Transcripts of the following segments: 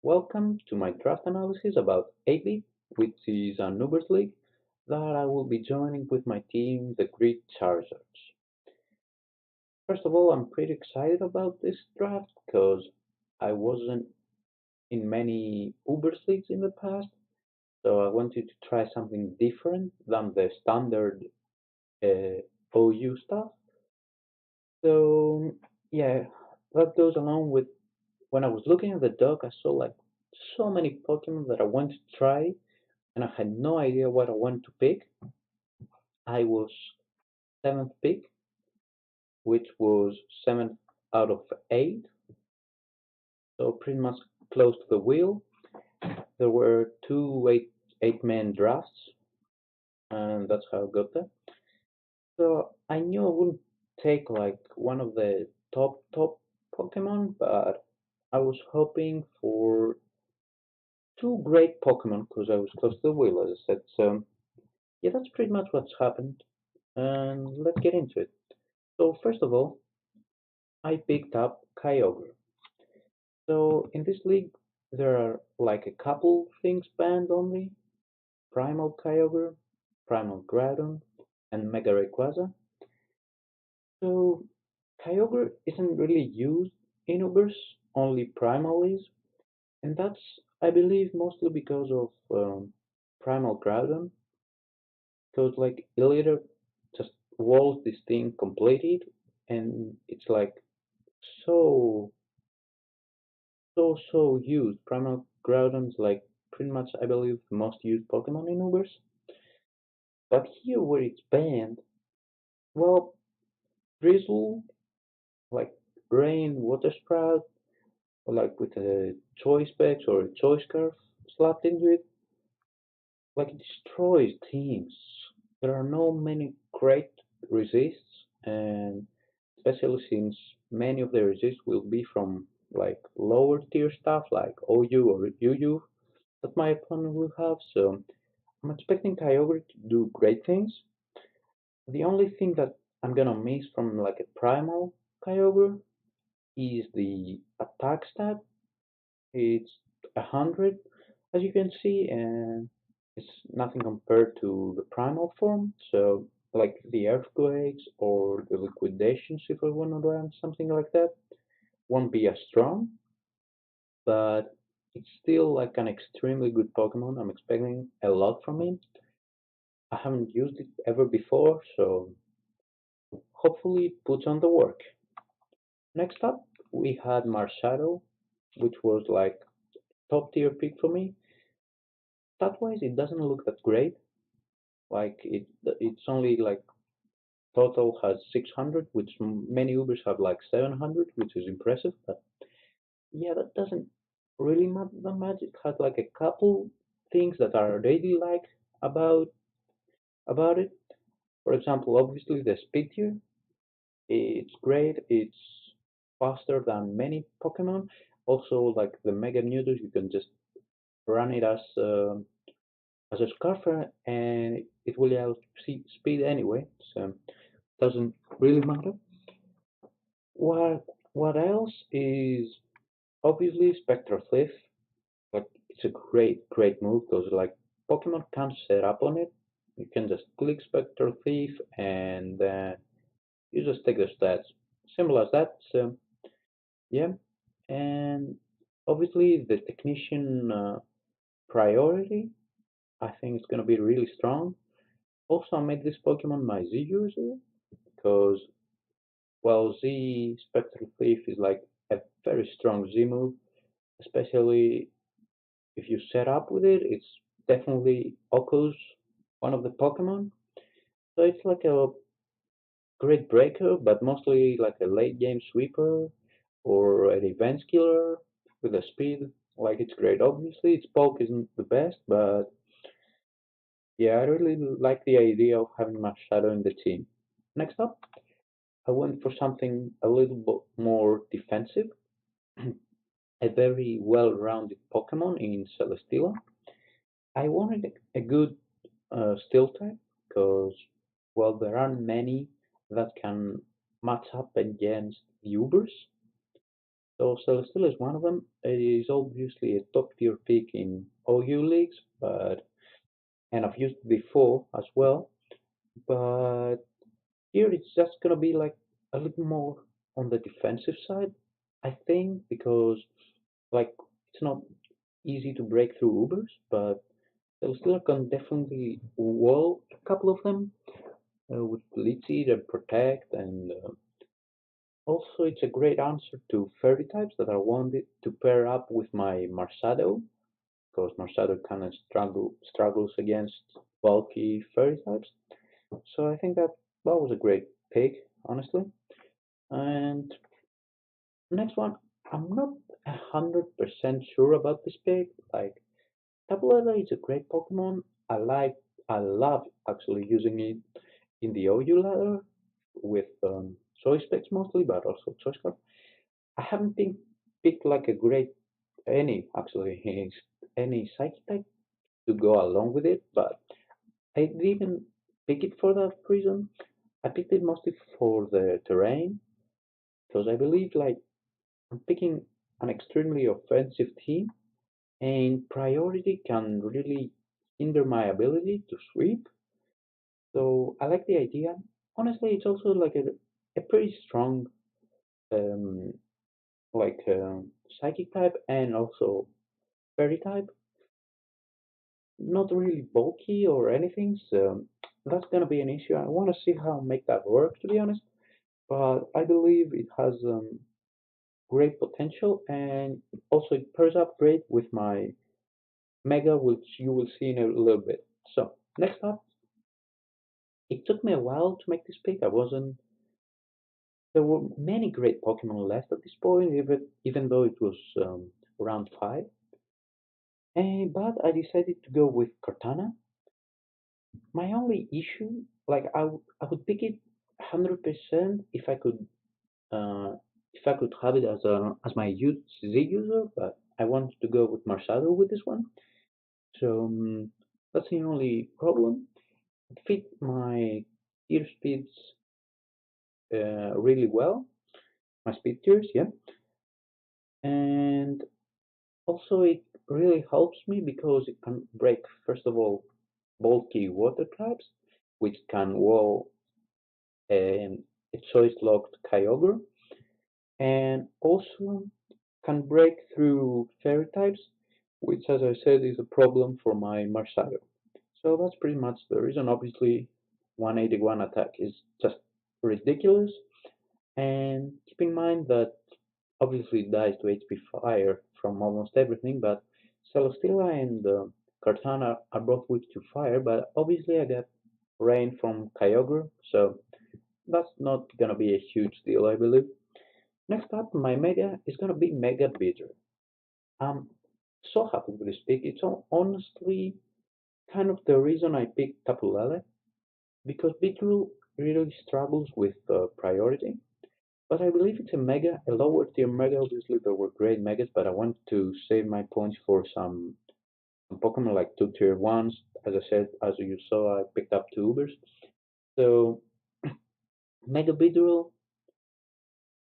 Welcome to my draft analysis about 8-Bit, which is a Ubers League that I will be joining with my team, the Greek Charizards. First of all, I'm pretty excited about this draft because I wasn't in many Ubers Leagues in the past, so I wanted to try something different than the standard uh, OU stuff. So, yeah, that goes along with when I was looking at the doc, I saw like so many Pokemon that I wanted to try and I had no idea what I wanted to pick. I was seventh pick, which was seventh out of eight, so pretty much close to the wheel. There were two eight-man drafts, and that's how I got there. So I knew I wouldn't take like one of the top Pokemon, but I was hoping for two great Pokemon because I was close to the wheel, as I said. So yeah, that's pretty much what's happened, and let's get into it. So first of all, I picked up Kyogre. So in this league, there are like a couple things banned only: Primal Kyogre, Primal Groudon, and Mega Rayquaza. So Kyogre isn't really used in Ubers, only Primal is, and that's I believe mostly because of Primal Groudon, because like Illidan just walls this thing completed, and it's like so so used. Primal Groudon's like pretty much, I believe, the most used Pokemon in Ubers. But here where it's banned, well, Drizzle, like Rain, Water Sprout, or like with a Choice Specs or a Choice Scarf slapped into it, like it destroys teams. There are no many great resists, and especially since many of the resists will be from like lower tier stuff like OU or UU that my opponent will have. So I'm expecting Kyogre to do great things. The only thing that I'm gonna miss from like a primal Kyogre is the attack stat. It's 100, as you can see, and it's nothing compared to the primal form. So like the earthquakes or the liquidations, if I want to run something like that, won't be as strong, but it's still like an extremely good Pokemon. I'm expecting a lot from it. I haven't used it ever before, so hopefully it puts on the work. Next up, we had Marshadow, which was like top tier pick for me. Stat wise, it doesn't look that great. Like it's only like total has 600, which many Ubers have like 700, which is impressive. But yeah, that doesn't really matter that much. It has like a couple things that I really like about about it. For example, obviously the speed tier. It's great. It's faster than many Pokemon. Also, like the Mega Mewtwo, you can just run it as a Scarfer, and it will have speed anyway. So doesn't really matter. What else is obviously Spectral Thief. Like it's a great move because like Pokemon can't set up on it. You can just click Spectral Thief and you just take the stats. Simple as that. So yeah, and obviously the Technician priority. I think it's gonna be really strong. Also, I made this Pokemon my Z user because well, Z Spectral Thief is like a very strong Z move, especially if you set up with it. It's definitely Oko's one of the Pokemon. So it's like a great breaker, but mostly like a late game sweeper or an event killer with a speed. Like it's great. Obviously, its bulk isn't the best, but yeah, I really like the idea of having my shadow in the team. Next up, I went for something a little bit more defensive, a very well-rounded Pokemon in Celesteela. I wanted a good Steel type because, well, there aren't many that can match up against the Ubers. So Celesteela is one of them. It is obviously a top tier pick in OU leagues, but and I've used it before as well. But here it's just gonna be like a little more on the defensive side, I think, because like it's not easy to break through Ubers, but Celesteela can definitely wall a couple of them with Blitzy and Protect, and also it's a great answer to fairy types that I wanted to pair up with my Marsado, because Marsado kind of struggles against bulky fairy types. So I think that was a great pick, honestly. And next one, I'm not 100% sure about this pick. Like Tabulella is a great Pokemon. I love actually using it in the OU ladder with choice picks mostly, but also choice cards. I haven't picked like a great any psychic type to go along with it, but I didn't pick it for that reason. I picked it mostly for the terrain because I believe like I'm picking an extremely offensive team and priority can really hinder my ability to sweep. So I like the idea. Honestly, it's also like a pretty strong um, like psychic type and also fairy type. Not really bulky or anything, so that's gonna be an issue. I want to see how I make that work, to be honest. But I believe it has great potential, and also it pairs up great with my Mega, which you will see in a little bit. So next up, it took me a while to make this pick. I wasn't. There were many great Pokemon left at this point, even though it was round five. And but I decided to go with Cortana. My only issue, like I would pick it 100% uh, if I could have it as my Z user, but I wanted to go with Marsado with this one. So that's the only problem. It fit my tier speeds really well, my speed tiers, yeah, and also it really helps me because it can break first of all bulky water types, which can wall a choice locked Kyogre, and also can break through fairy types, which, as I said, is a problem for my Marsado. So that's pretty much the reason. Obviously, 181 attack is just ridiculous, and keep in mind that obviously it dies to HP fire from almost everything, but Celesteela and Kartana are both weak to fire, but obviously I get rain from Kyogre, so that's not gonna be a huge deal, I believe. Next up, my Mega is gonna be Mega Bitter. I'm so happy with this pick. It's honestly kind of the reason I picked Tapu Lele, because Beetle really struggles with priority. But I believe it's a mega, a lower tier mega. Obviously, there were great megas, but I want to save my points for some Pokemon like two tier ones. As I said, as you saw, I picked up two Ubers. So, Mega Beetle,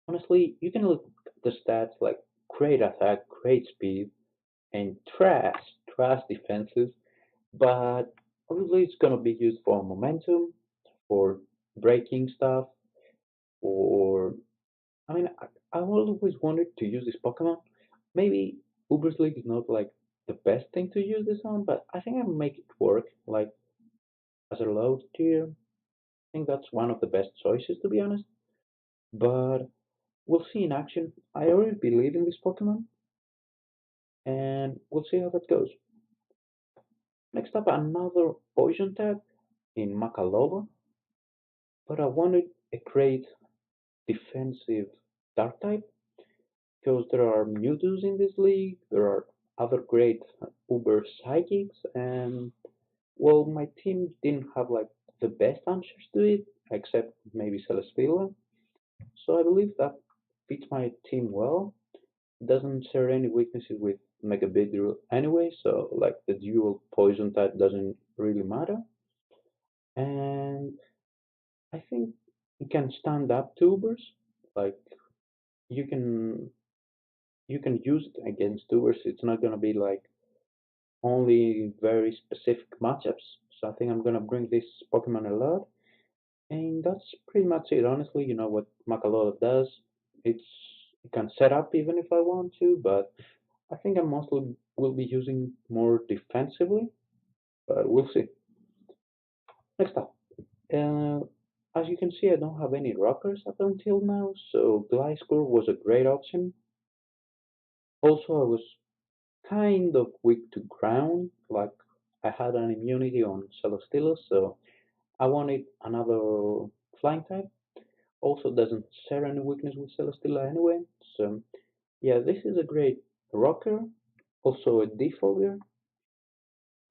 honestly, you can look at the stats like great attack, great speed, and trash defenses. But obviously, it's gonna be used for momentum, for breaking stuff, or I mean, I always wanted to use this Pokemon. Maybe Uber's League is not like the best thing to use this on, but I think I make it work. Like as a low tier, I think that's one of the best choices to be honest. But we'll see in action. I already believe in this Pokemon, and we'll see how that goes. Next up, another Poison type in Makalola, but I wanted a great defensive Dark type because there are Mewtwo's in this league, there are other great Uber Psychics, and well, my team didn't have like the best answers to it, except maybe Celesteela. So I believe that fits my team well. It doesn't share any weaknesses with Mega Beedrill anyway, so like the dual poison type doesn't really matter. And I think it can stand up to Ubers. Like you can you can use it against Ubers. It's not gonna be like only very specific matchups. So I think I'm gonna bring this Pokemon a lot, and that's pretty much it. Honestly, you know what Macalota does. It's it can set up even if I want to, but I think I mostly will be using more defensively. But we'll see. Next up, uh, as you can see, I don't have any rockers up until now, so Gliscor was a great option. Also, I was kind of weak to ground, like I had an immunity on Celesteela, so I wanted another flying type. Also doesn't share any weakness with Celesteela anyway, so yeah, this is a great rocker. Also a defogger.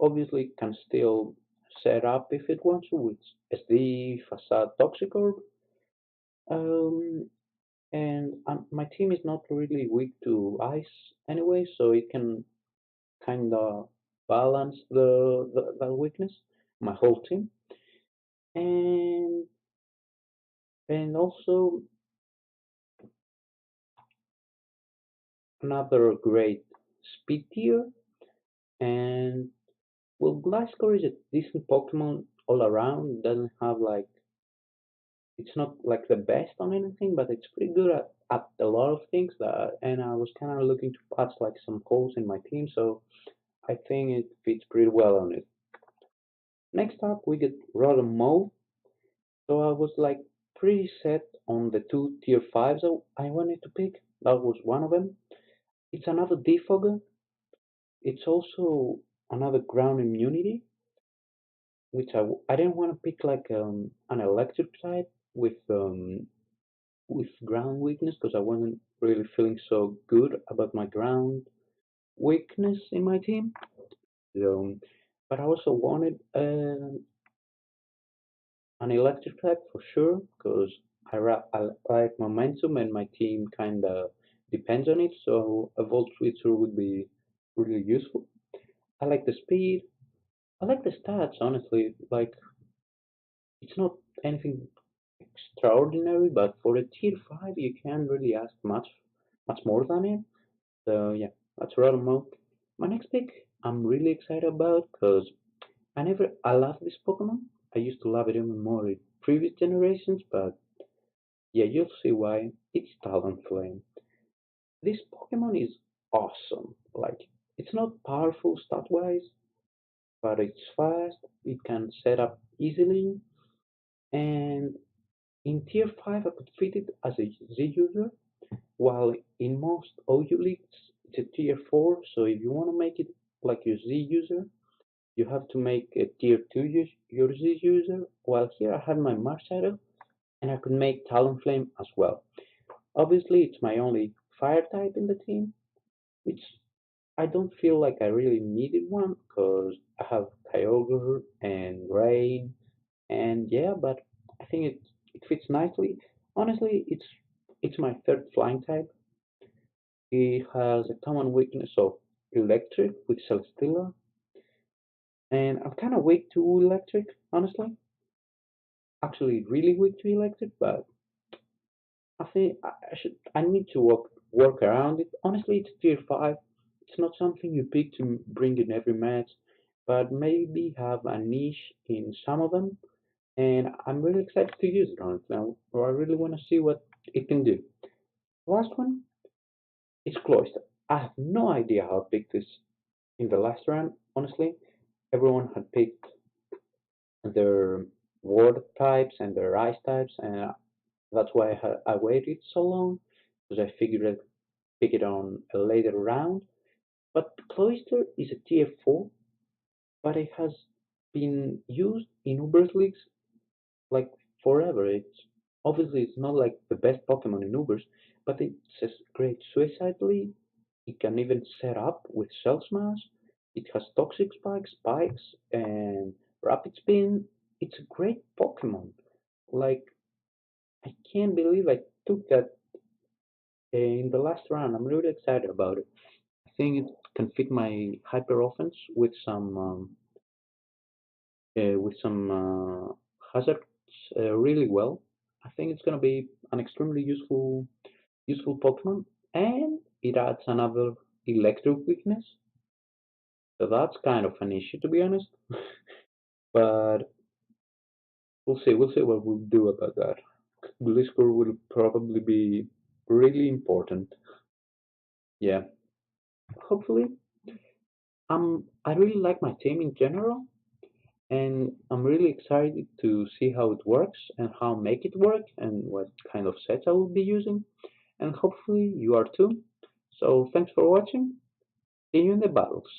Obviously can still set up if it wants to with SD, Facade, Toxicorp. Um, and my team is not really weak to ice anyway, so it can kind of balance the weakness, my whole team. And and also another great speed tier. And well, Gliscor is a decent Pokemon all around. It doesn't have like it's not like the best on anything, but it's pretty good at a lot of things. That and I was kind of looking to patch like some holes in my team, so I think it fits pretty well on it. Next up, we get Rotom Mole. So I was like pretty set on the two tier fives I wanted to pick. That was one of them. It's another defogger. It's also another ground immunity, which I didn't want to pick like an electric type with ground weakness because I wasn't really feeling so good about my ground weakness in my team. So, but I also wanted an electric type for sure because I like momentum and my team kind of depends on it. So a Volt Switcher would be really useful. I like the speed. I like the stats, honestly. Like, it's not anything extraordinary, but for a tier 5, you can't really ask much more than it. So, yeah, that's Rotom. My next pick, I'm really excited about because I love this Pokemon. I used to love it even more in previous generations, but yeah, you'll see why. It's Talonflame. This Pokemon is awesome. Like, it's not powerful stat-wise, but it's fast. It can set up easily, and in Tier 5, I could fit it as a Z user, while in most OU leagues, it's a Tier 4, so if you want to make it like your Z user, you have to make a Tier 2 your Z user, while here I had my Marshadow, and I could make Talonflame as well. Obviously, it's my only fire type in the team, which I don't feel like I really needed one because I have Kyogre and Rain, and yeah, but I think it fits nicely. Honestly, it's my third flying type. It has a common weakness of electric with Celesteela, and I'm kind of weak to electric, honestly. Actually, really weak to electric, but I think I need to work around it. Honestly, it's tier 5. It's not something you pick to bring in every match, but maybe have a niche in some of them. And I'm really excited to use it honestly. I really want to see what it can do. Last one is Cloyster. I have no idea how I picked this in the last round. Honestly, everyone had picked their water types and their ice types, and that's why I waited so long because I figured I'd pick it on a later round. But Cloyster is a tier 4, but it has been used in Uber Leagues like forever. It's not like the best Pokemon in Ubers, but it's a great Suicide League. It can even set up with Shell Smash. It has Toxic Spikes, and Rapid Spin. It's a great Pokemon. Like, I can't believe I took that in the last round. I'm really excited about it. I think it can fit my hyper offense with some hazards really well. I think it's gonna be an extremely useful Pokemon, and it adds another electric weakness. So that's kind of an issue, to be honest. But we'll see what we'll do about that. Gliscor will probably be really important. Yeah, hopefully. I really like my team in general, and I'm really excited to see how it works and how make it work and what kind of sets I will be using. And hopefully you are too. So thanks for watching. See you in the battles.